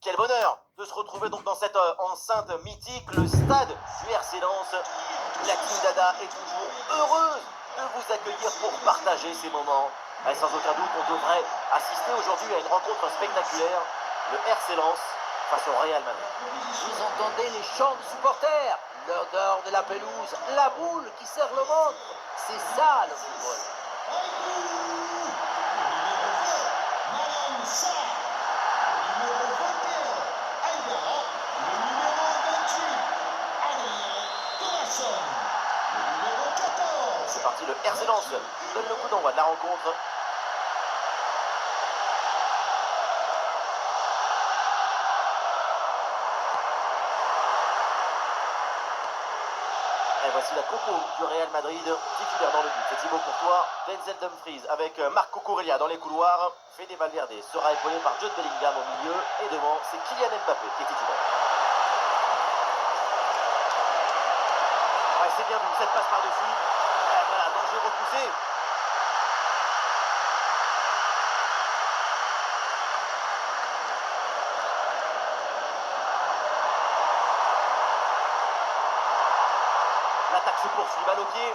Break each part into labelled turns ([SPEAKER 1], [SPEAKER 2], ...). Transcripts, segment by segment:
[SPEAKER 1] Quel bonheur de se retrouver donc dans cette enceinte mythique, le stade du RC Lens. La Team Dada est toujours heureuse de vous accueillir pour partager ces moments. Et sans aucun doute, on devrait assister aujourd'hui à une rencontre spectaculaire. Le RC Lens face au Real Madrid.
[SPEAKER 2] Vous entendez les chants de supporters, l'odeur de la pelouse, la boule qui serre le ventre. C'est ça le football.
[SPEAKER 1] C'est parti, le RC Lens donne le coup d'envoi de la rencontre. Et voici la Coco du Real Madrid, titulaire dans le but. C'est Thibaut Courtois, Denzel Dumfries avec Marc Cucurella dans les couloirs. Fede Valverde sera épaulé par Jude Bellingham au milieu. Et devant, c'est Kylian Mbappé qui est titulaire. Ouais, c'est bien vu, cette passe par-dessus. Voilà, danger repoussé. L'attaque se poursuit, balle au pied.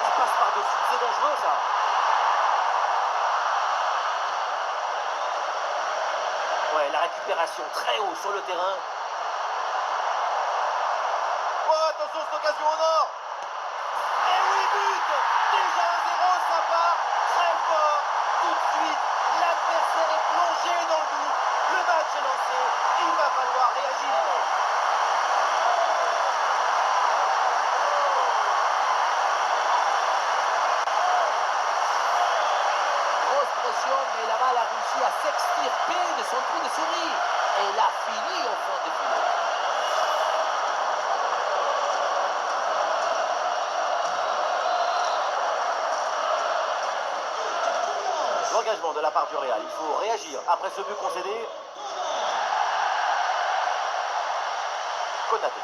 [SPEAKER 1] La passe par-dessus, c'est dangereux ça. Ouais, la récupération très haut sur le terrain. Oh, attention, cette occasion au nord. Et oui, but. Déjà 1-0, ça part très fort. Tout de suite, l'adversaire est plongé dans le but. Le match est lancé. Il va falloir réagir.
[SPEAKER 2] Mais la balle a réussi à s'extirper de son trou de souris. Et elle a fini au fond du filet.
[SPEAKER 1] L'engagement de la part du Real, il faut réagir après ce but concédé. Konaté.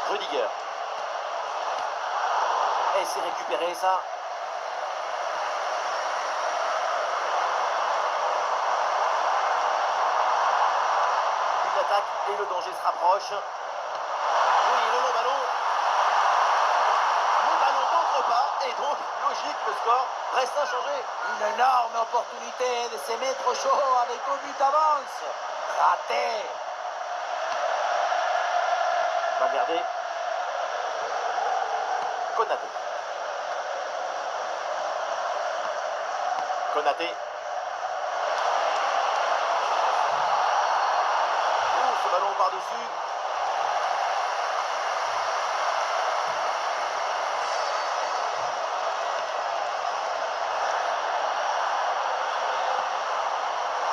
[SPEAKER 1] Rudiger. Et c'est récupéré ça. Et le danger se rapproche. Oui, le long ballon. Le ballon n'entre pas. Et donc, logique, le score reste inchangé.
[SPEAKER 2] Une énorme opportunité de se mettre au chaud avec 2 buts d'avance. Raté.
[SPEAKER 1] Valverde. Konaté. Konaté. Ce ballon par-dessus.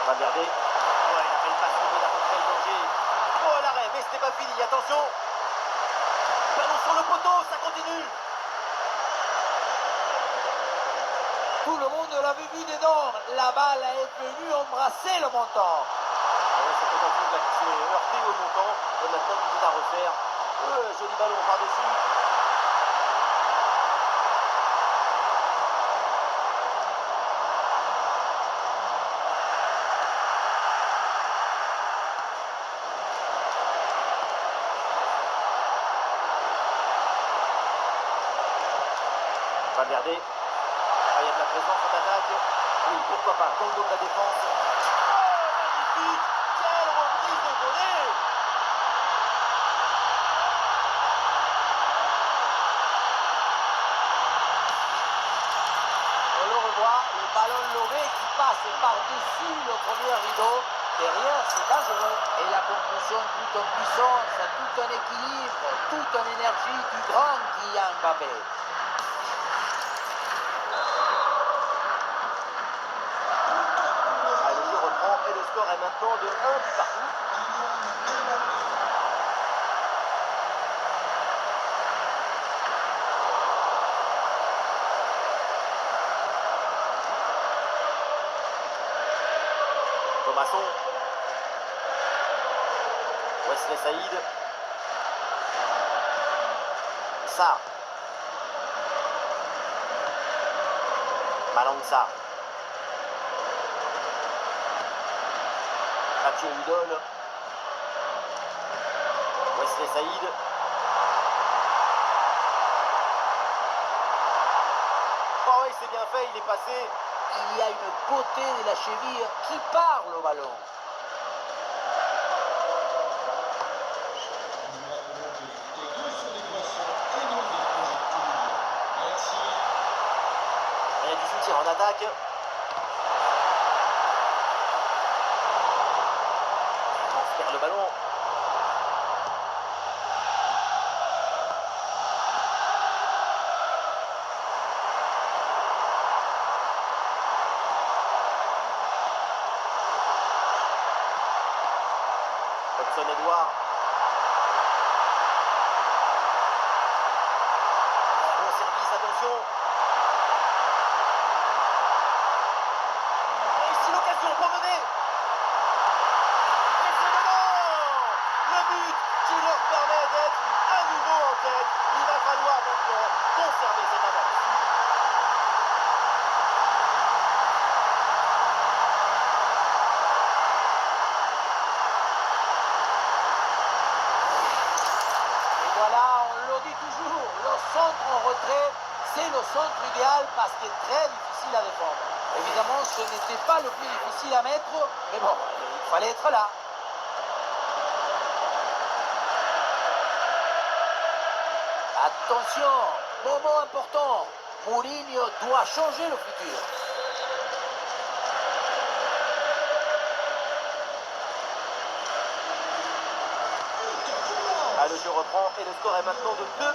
[SPEAKER 1] Valverde. Ouais, il a fait une passe de d'après le danger. Oh, l'arrêt, mais c'était pas fini, attention. Ballon sur le poteau, ça continue.
[SPEAKER 2] Tout le monde l'avait vu dedans. La balle est venue embrasser le montant.
[SPEAKER 1] Cette tentative là qui s'est heurtée au montant. Et maintenant, tout est à refaire. Joli ballon par-dessus. Valverde. Ah, il y a de la présence en attaque. Oui, pourquoi pas, dans le dos de la défense. Oh, magnifique. Quelle reprise de volée.
[SPEAKER 2] On le revoit, le ballon lobé qui passe par-dessus le premier rideau. Derrière, c'est dangereux. Et la conclusion, tout en puissance, tout en équilibre, toute en énergie du grand Kylian Mbappé.
[SPEAKER 1] Le jeu reprend et le score est maintenant de 1 but partout. Thomasson. Wesley Saïd. Sarr. Malang Sarr. Mathieu Hudol. Wesley Saïd. Oh oui, c'est bien fait, il est passé.
[SPEAKER 2] Il y a une beauté de la cheville qui parle au ballon.
[SPEAKER 1] Il y a du soutien en attaque. On perd le ballon. Hudson-Edouard. Bon service, attention. Et ici l'occasion pour mener. Et c'est dedans. Le but qui leur permet d'être à nouveau en tête. Il va falloir maintenant conserver cette avance.
[SPEAKER 2] Voilà, on le dit toujours, le centre en retrait, c'est le centre idéal parce qu'il est très difficile à défendre. Évidemment, ce n'était pas le plus difficile à mettre, mais bon, il fallait être là. Attention, moment important, Mourinho doit changer le futur.
[SPEAKER 1] Ah, le jeu reprend et le score est maintenant de 2-1.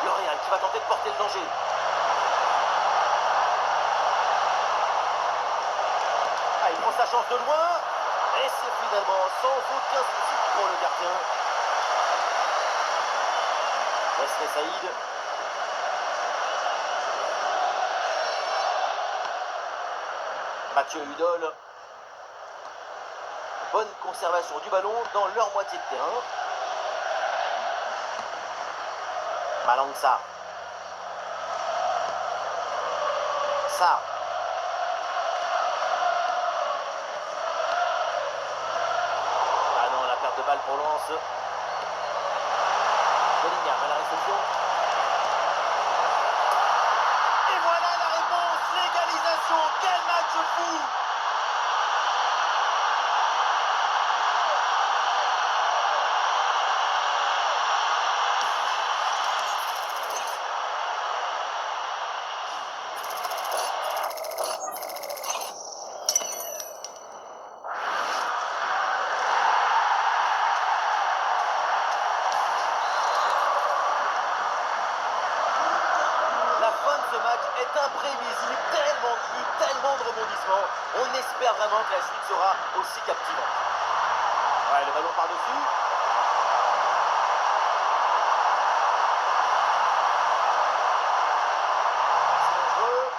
[SPEAKER 1] L'Oréal qui va tenter de porter le danger. Ah, il prend sa chance de loin. Et c'est finalement sans aucun souci pour le gardien. Wesley Saïd. Mathieu Hudol. Bonne conservation du ballon dans leur moitié de terrain. Malang Sarr. Sarr. Ah non, la perte de balle pour Lens. Bellingham à la réception. Et voilà la réponse, l'égalisation. Quel match fou! Ce match est imprévisible, tellement de buts, tellement de rebondissements. On espère vraiment que la suite sera aussi captivante. Ouais, le ballon par-dessus. C'est dangereux.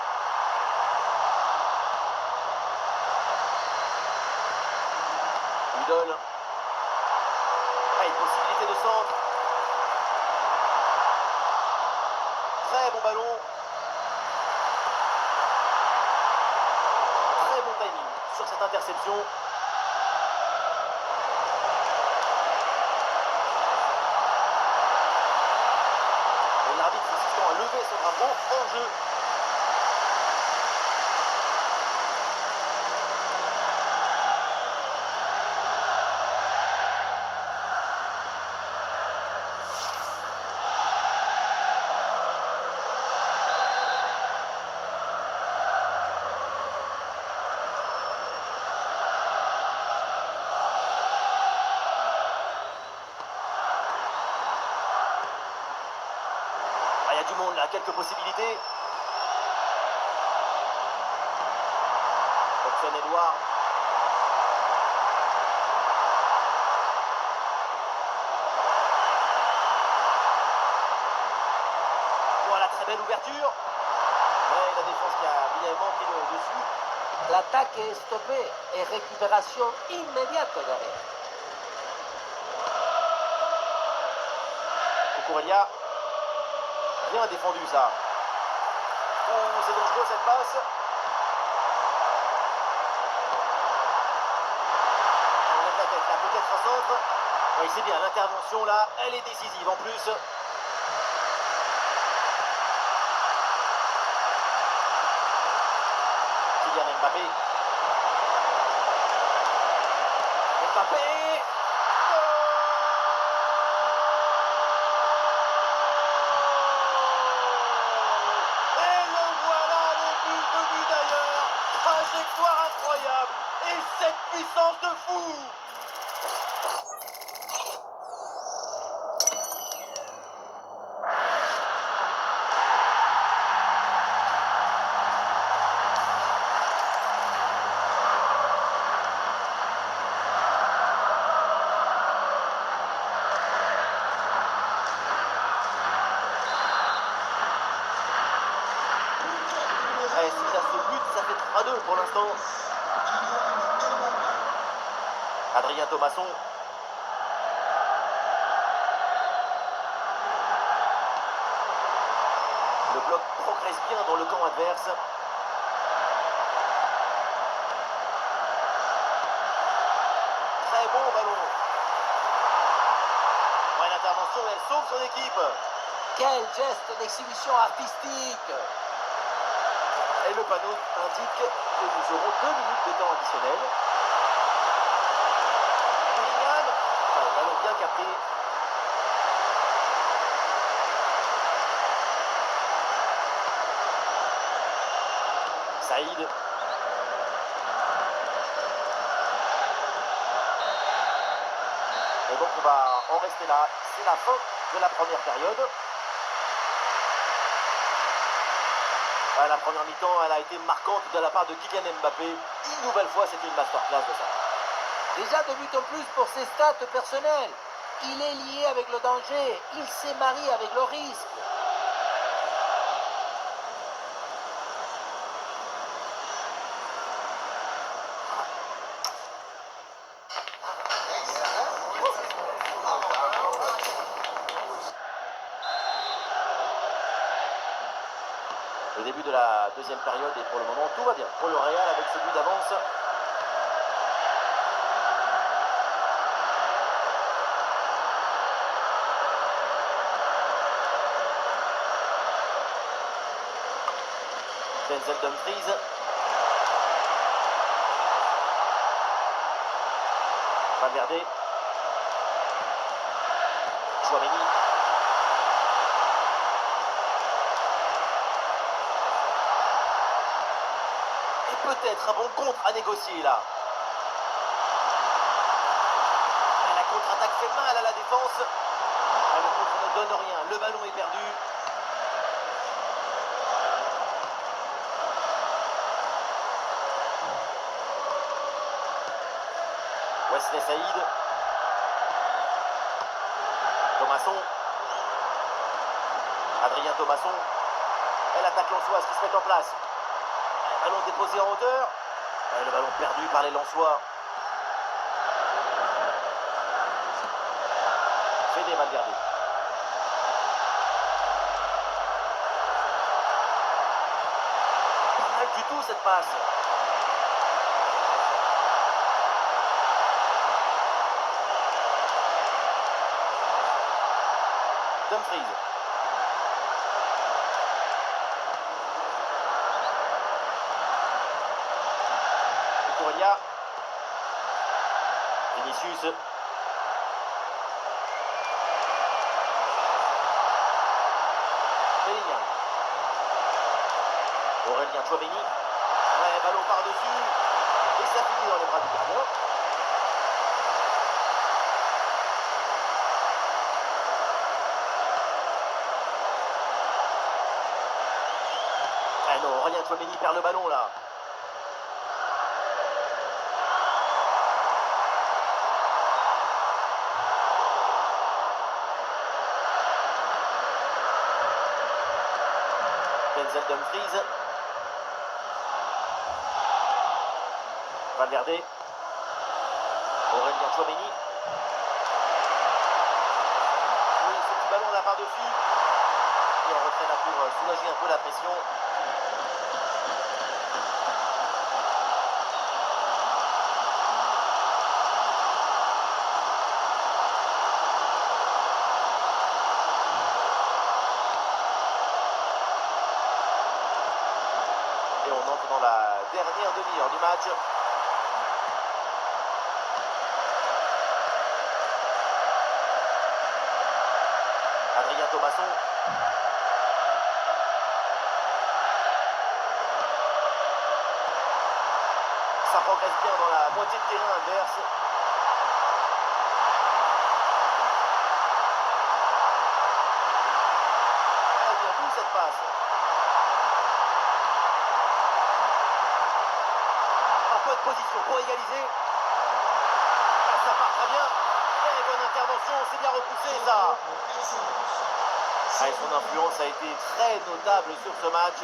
[SPEAKER 1] Hudol. Ah, une possibilité de centre. Très bon ballon. Sur cette interception. Et l'arbitre insistant à lever ce drapeau en jeu. Il y a du monde là, quelques possibilités. Hudson-Edouard. Voilà, très belle ouverture. Mais la défense qui a bien manqué le dessus.
[SPEAKER 2] L'attaque est stoppée et récupération immédiate derrière.
[SPEAKER 1] Cucurella. Bien défendu ça. Oh, passe. On lève la tête là, peut-être un centre. Oui, c'est bien, l'intervention là, elle est décisive en plus. Kylian Mbappé. Mbappé. Et le voilà, le but venu d'ailleurs. Trajectoire incroyable. Et cette puissance de fou. Et suite à ce but, ça fait 3-2 pour l'instant. Adrien Thomasson. Le bloc progresse bien dans le camp adverse. Très bon ballon. Ouais, l'intervention, elle sauve son équipe.
[SPEAKER 2] Quel geste d'exhibition artistique!
[SPEAKER 1] Et le panneau indique que nous aurons 2 minutes de temps additionnel. Bellingham, le ballon bien capté. Saïd. Et donc on va en rester là. C'est la fin de la première période. Ouais, la première mi-temps, elle a été marquante de la part de Kylian Mbappé. Une nouvelle fois, c'était une masterclass de ça.
[SPEAKER 2] Déjà 2 buts en plus pour ses stats personnelles. Il est lié avec le danger. Il s'est marié avec le risque.
[SPEAKER 1] Le début de la deuxième période et pour le moment, tout va bien pour le Real avec ce but d'avance. Denzel Dumfries. Valverde. Chouameni. Et peut-être un bon contre à négocier là. La contre-attaque fait mal à la défense. Le contre ne donne rien. Le ballon est perdu. Wesley Saïd. Thomasson. Adrien Thomasson. Et l'attaque lensoise qui se met en place. Le ballon déposé en hauteur. Et le ballon perdu par les Lensois. Fede Valverde. Pas mal du tout cette passe. Dumfries. Courria. Vinicius. Bellingham. Aurélien Chouameni. Ouais, ballon par-dessus. Et ça finit dans les bras du gardien. Ah non, Aurélien Chouameni perd le ballon là. Denzel Dumfries. Valverde. Aurélien Chouameni. Oui, ce petit ballon là par-dessus. Et on retrait là pour soulager un peu la pression. rentre dans la dernière demi-heure du match. Adrien Thomasson. Ça progresse bien dans la moitié de terrain adverse. Elle vient d'où cette passe? En bonne position pour égaliser. Ah, ça part très bien. Très bonne intervention, c'est bien repoussé ça. Ah, et son influence a été très notable sur ce match.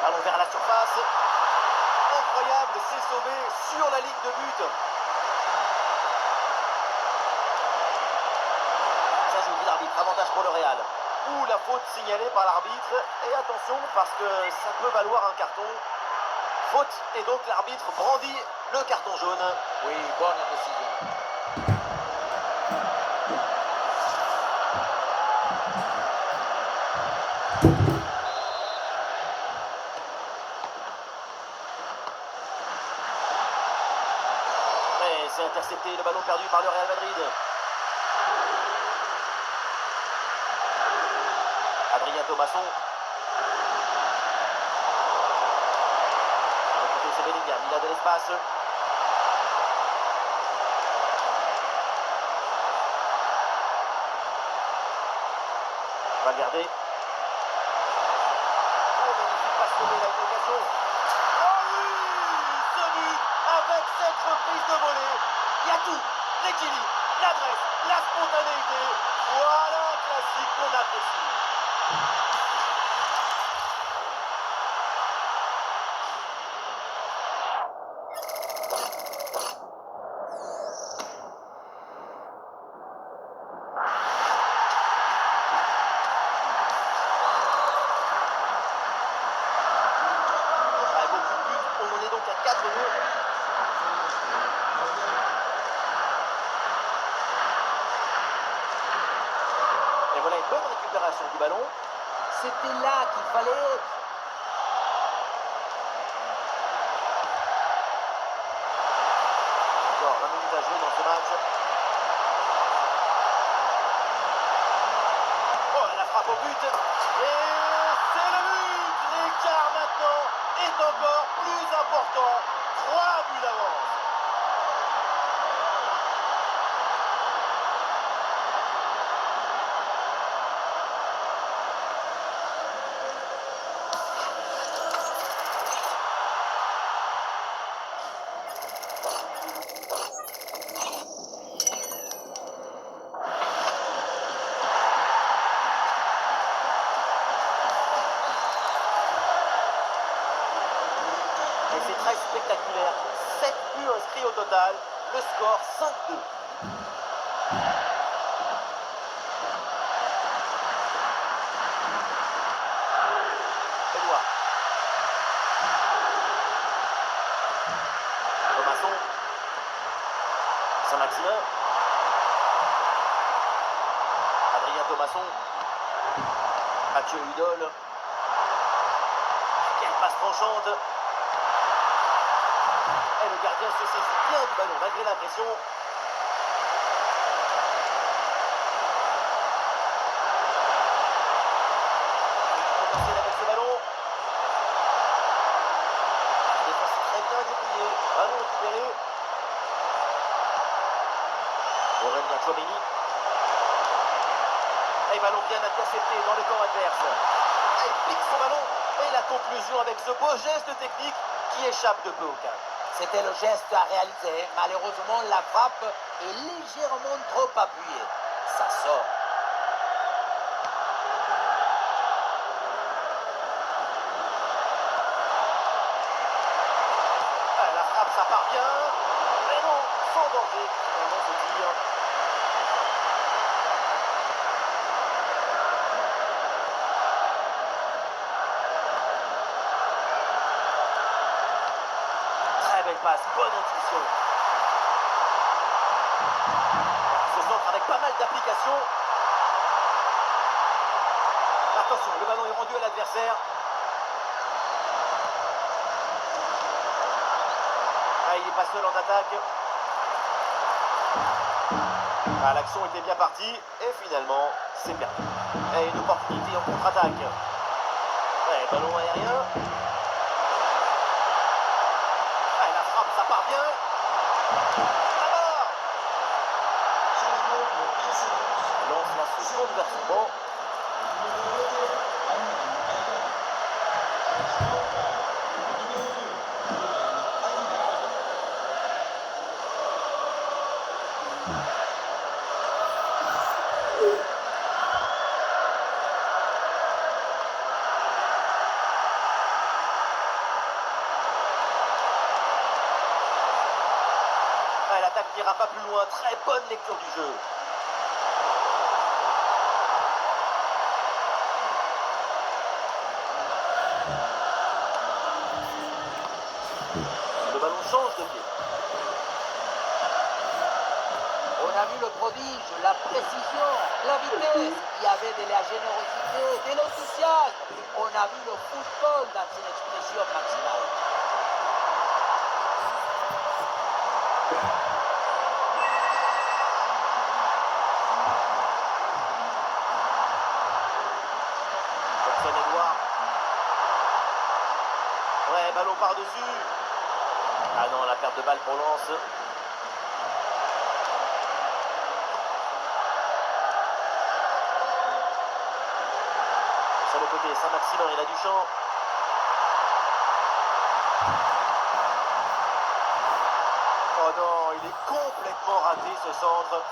[SPEAKER 1] Allons vers la surface. Incroyable, c'est sauvé sur la ligne de but. Ça joue l'arbitre, avantage pour le Real. Ou la faute signalée par l'arbitre. Et attention parce que ça peut valoir un carton. Faute et donc l'arbitre brandit le carton jaune.
[SPEAKER 2] Oui, bonne décision.
[SPEAKER 1] Et c'est intercepté, le ballon perdu par le Real Madrid. Adrien Thomasson. C'est Bellingham, il a de l'espace. Valverde. Oh, magnifique passe sauvée, la occasion. Oh oui, ce but avec cette reprise de volée. Il y a tout, l'équilibre, l'adresse, la spontanéité. Voilà un classique qu'on apprécie. On est donc à 4 buts. Et voilà une bonne récupération du ballon.
[SPEAKER 2] C'était là qu'il fallait être.
[SPEAKER 1] Encore 20 minutes à jouer dans ce match. Oh, la frappe au but. Et c'est le but. L'écart maintenant est encore plus important. 3 buts d'avance. Et c'est très spectaculaire. 7 buts inscrits au total. Le score 5-2. Edouard. Thomasson. Saint-Maximin. Adrien Thomasson. Mathieu Hudol. Quelle passe tranchante. Et le gardien se saisit bien du ballon malgré la pression. Avec ce ballon. La défense très bien dépouillée. Ballon récupéré. Aurélien Tchouaméni. Et ballon bien intercepté dans le camp adverse. Et il pique son ballon. Et la conclusion avec ce beau geste technique qui échappe de peu au cadre.
[SPEAKER 2] C'était le geste à réaliser. Malheureusement, la frappe est légèrement trop appuyée. Ça sort.
[SPEAKER 1] La frappe, ça part bien. Mais non, sans danger. Finalement, ce tir. Très belle passe, bonne intuition. Ce centre avec pas mal d'applications. adversaire. Ah, il n'est pas seul en attaque. Ah, l'action était bien partie et finalement c'est perdu. Et une opportunité en contre-attaque. Ouais, ballon aérien. Ah, la frappe, ça part bien. Là-bas. Lance la seconde vers son banc. Ah, l'attaque n'ira pas plus loin. Très bonne lecture du jeu. Le ballon change de pied.
[SPEAKER 2] On a vu le prodige, la précision, la vitesse. Il y avait de la générosité, de l'enthousiasme. On a vu le football dans une expression maximale.
[SPEAKER 1] Edouard. Ouais, ballon par-dessus. Ah non, la perte de balle pour Lens. Sur le côté, Saint-Maximin, il a du champ. Oh non, il est complètement raté ce centre.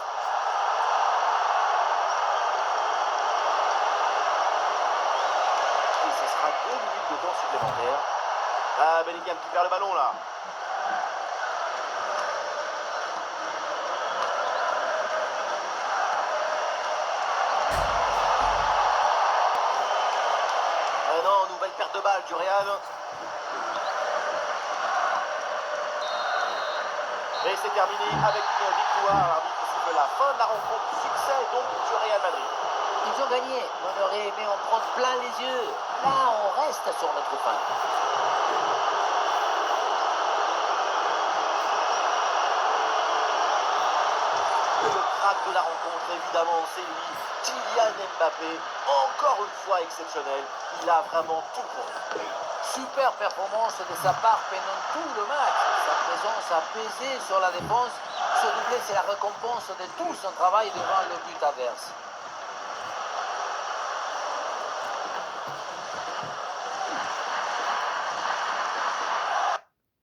[SPEAKER 1] Et ce sera 2 minutes de temps supplémentaire. Ah, Bellingham qui perd le ballon là. Ah non, nouvelle perte de balle du Real. Et c'est terminé avec une victoire. L'arbitre siffle la fin de la rencontre. Succès donc du Real Madrid.
[SPEAKER 2] Ils ont gagné, mais on aurait aimé en prendre plein les yeux. Là, on reste sur notre fin.
[SPEAKER 1] Le crack de la rencontre, évidemment, c'est lui, Kylian Mbappé. Encore une fois exceptionnel. Il a vraiment tout pour lui.
[SPEAKER 2] Super performance de sa part pendant tout le match. Sa présence a pesé sur la défense. Ce doublé, c'est la récompense de tout son travail devant le but adverse.